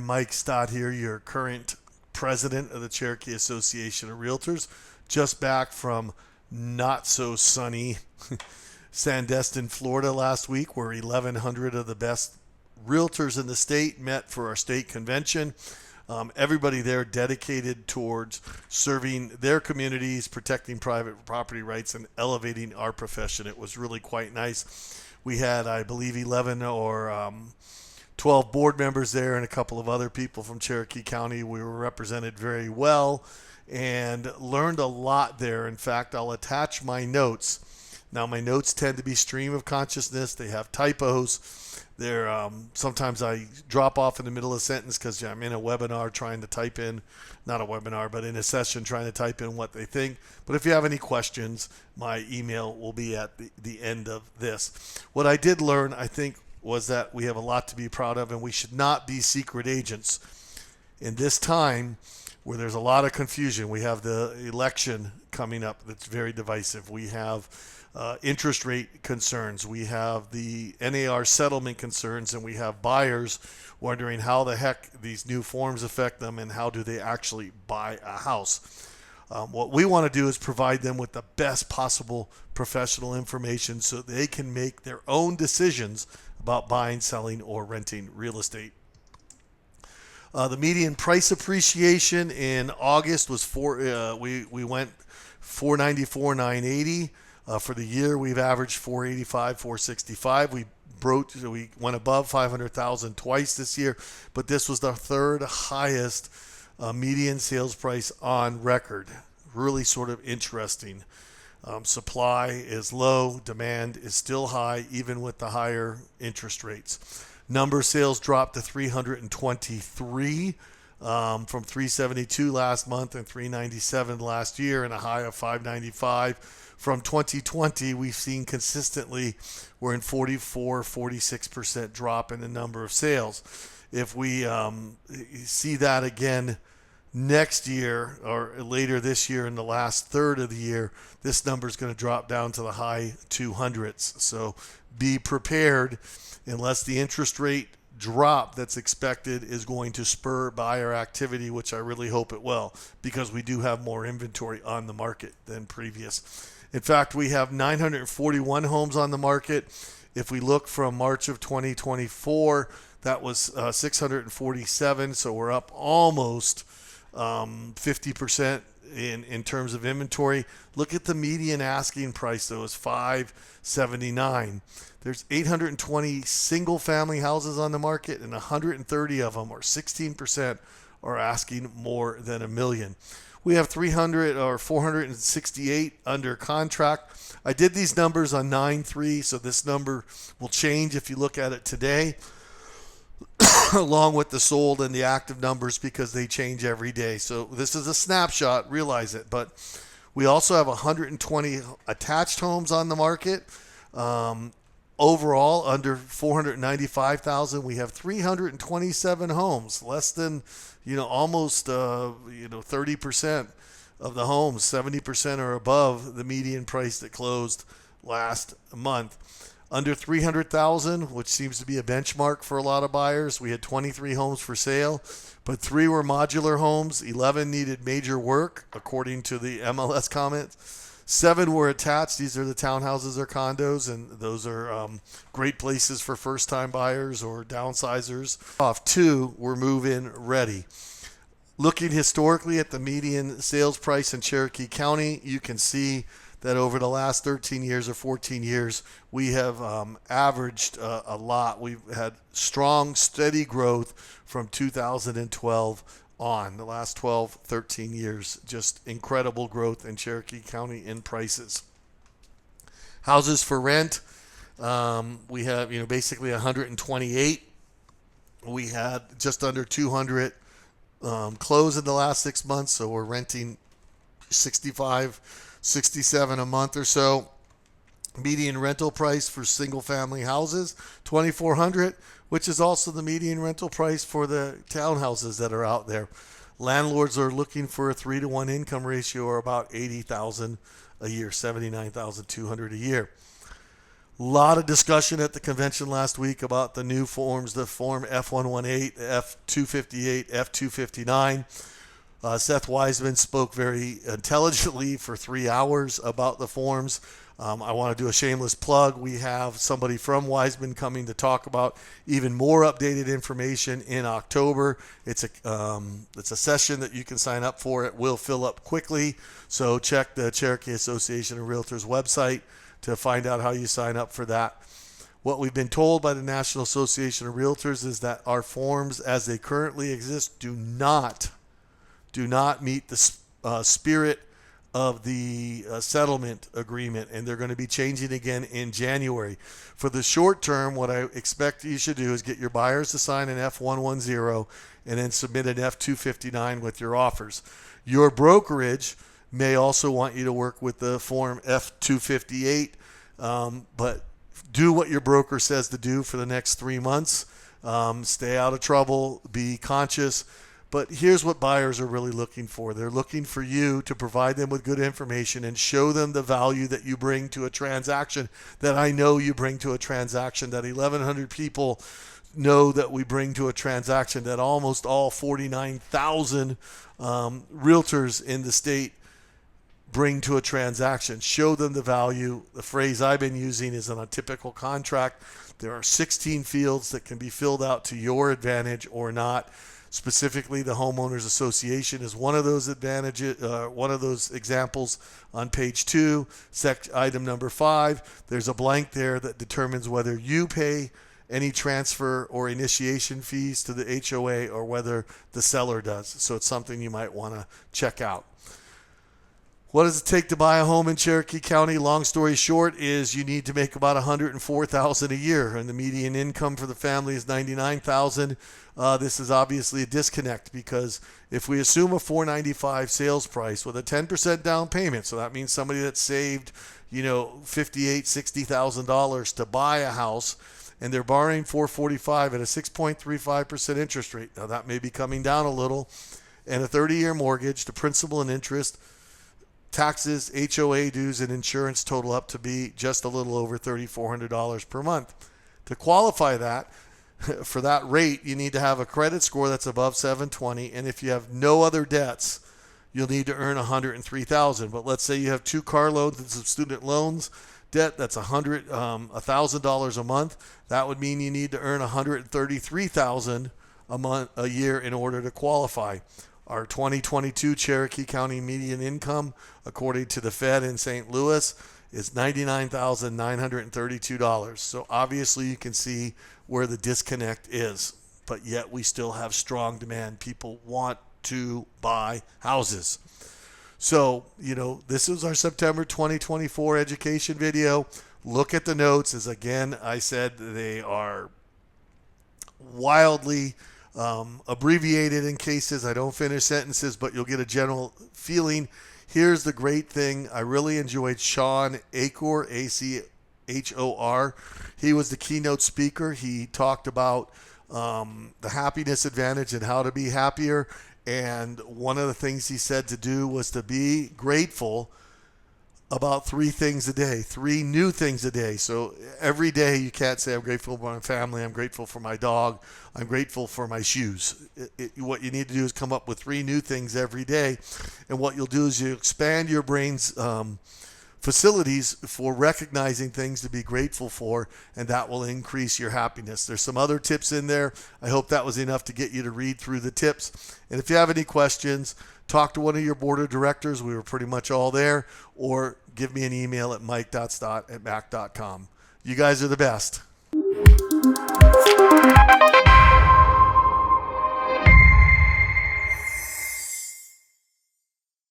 Mike Stott here, your current president of the Cherokee Association of Realtors, just back from not so sunny Sandestin, Florida last week, where 1,100 of the best realtors in the state met for our state convention. Everybody there dedicated towards serving their communities, protecting private property rights, and elevating our profession. It was really quite nice. We had, I believe, 11 or 12 board members there and a couple of other people from Cherokee County. We were represented very well and learned a lot there. In fact, I'll attach my notes. Now, my notes tend to be stream of consciousness. They have typos. They're sometimes I drop off in the middle of a sentence because I'm in a webinar trying to type in, not a webinar, but in a session trying to type in what they think. But if you have any questions, my email will be at the end of this. What I did learn, I think, was that we have a lot to be proud of, and we should not be secret agents. In this time where there's a lot of confusion, we have the election coming up that's very divisive. We have interest rate concerns. We have the NAR settlement concerns, and we have buyers wondering how the heck these new forms affect them and how do they actually buy a house. What we want to do is provide them with the best possible professional information so they can make their own decisions about buying, selling, or renting real estate. The median price appreciation in August was we went 494,980. For the year, we've averaged 485, 465. We went above 500,000 twice this year, but this was the third highest median sales price on record. Really sort of interesting. Supply is low, demand is still high, even with the higher interest rates. Number of sales dropped to 323 from 372 last month and 397 last year, and a high of 595. From 2020, we've seen consistently we're in 44-46% drop in the number of sales. If we see that again next year or later this year in the last third of the year, this number is going to drop down to the high 200s. So be prepared, unless the interest rate drop that's expected is going to spur buyer activity, which I really hope it will, because we do have more inventory on the market than previous. In fact, we have 941 homes on the market. If we look from March of 2024, that was 647, so we're up almost 50% in terms of inventory. Look at the median asking price, though, is $579. There's 820 single-family houses on the market, and 130 of them, or 16%, are asking more than $1 million. We have 468 under contract. I did these numbers on 9/3, so this number will change if you look at it today, along with the sold and the active numbers, because they change every day. So this is a snapshot, realize it. But we also have 120 attached homes on the market. Overall, under 495,000, we have 327 homes, less than, almost, 30% of the homes, 70% are above the median price that closed last month. Under 300,000, which seems to be a benchmark for a lot of buyers, we had 23 homes for sale, but 3 were modular homes, 11 needed major work, according to the MLS comments. 7 were attached. These are the townhouses or condos, and those are great places for first-time buyers or downsizers. 2 were move-in ready. Looking historically at the median sales price in Cherokee County, you can see that over the last 13 years or 14 years, we have averaged a lot. We've had strong, steady growth from 2012 on. The last 12, 13 years, just incredible growth in Cherokee County in prices. Houses for rent, we have basically 128. We had just under 200 close in the last 6 months, so we're renting 65, 67 a month or so. Median rental price for single family houses, $2,400, which is also the median rental price for the townhouses that are out there. Landlords are looking for a 3-to-1 income ratio, or about $80,000 a year, $79,200 a year. A lot of discussion at the convention last week about the new forms, the Form F118, F258, F259. Seth Wiseman spoke very intelligently for 3 hours about the forms. I want to do a shameless plug. We have somebody from Wiseman coming to talk about even more updated information in October. It's a session that you can sign up for. It will fill up quickly, so check the Cherokee Association of Realtors website to find out how you sign up for that. What we've been told by the National Association of Realtors is that our forms as they currently exist do not meet the spirit of the settlement agreement, and they're going to be changing again in January. For the short term, what I expect you should do is get your buyers to sign an F110 and then submit an F259 with your offers. Your brokerage may also want you to work with the form F258, but do what your broker says to do for the next 3 months. Stay out of trouble, be conscious. But here's what buyers are really looking for. They're looking for you to provide them with good information and show them the value that you bring to a transaction, that I know you bring to a transaction, that 1,100 people know that we bring to a transaction, that almost all 49,000 realtors in the state bring to a transaction. Show them the value. The phrase I've been using is on a typical contract, there are 16 fields that can be filled out to your advantage or not. Specifically, the Homeowners Association is one of those advantages, one of those examples on page 2, item number 5. There's a blank there that determines whether you pay any transfer or initiation fees to the HOA or whether the seller does. So it's something you might want to check out. What does it take to buy a home in Cherokee County? Long story short is you need to make about $104,000 a year, and the median income for the family is $99,000. This is obviously a disconnect, because if we assume a $495 sales price with a 10% down payment, so that means somebody that saved, $58,000, $60,000 to buy a house, and they're borrowing $445 at a 6.35% interest rate. Now that may be coming down a little, and a 30-year mortgage, the principal and interest, taxes, HOA dues, and insurance total up to be just a little over $3,400 per month. To qualify that, for that rate, you need to have a credit score that's above 720, and if you have no other debts, you'll need to earn $103,000. But let's say you have 2 car loans and some student loans debt, that's $1,000 a month. That would mean you need to earn $133,000 a year in order to qualify. Our 2022 Cherokee County median income, according to the Fed in St. Louis, is $99,932. So obviously you can see where the disconnect is, but yet we still have strong demand. People want to buy houses. So, this is our September 2024 education video. Look at the notes. As again, I said, they are wildly abbreviated in cases. I don't finish sentences, but you'll get a general feeling. Here's the great thing. I really enjoyed Sean Achor, Achor. He was the keynote speaker. He talked about the happiness advantage and how to be happier. And one of the things he said to do was to be grateful about 3 things a day, 3 new things a day. So every day you can't say, I'm grateful for my family, I'm grateful for my dog, I'm grateful for my shoes. What you need to do is come up with 3 new things every day. And what you'll do is you expand your brain's facilities for recognizing things to be grateful for, and that will increase your happiness. There's some other tips in there. I hope that was enough to get you to read through the tips. And if you have any questions, talk to one of your board of directors. We were pretty much all there. Or give me an email at mike.stott@mac.com. You guys are the best.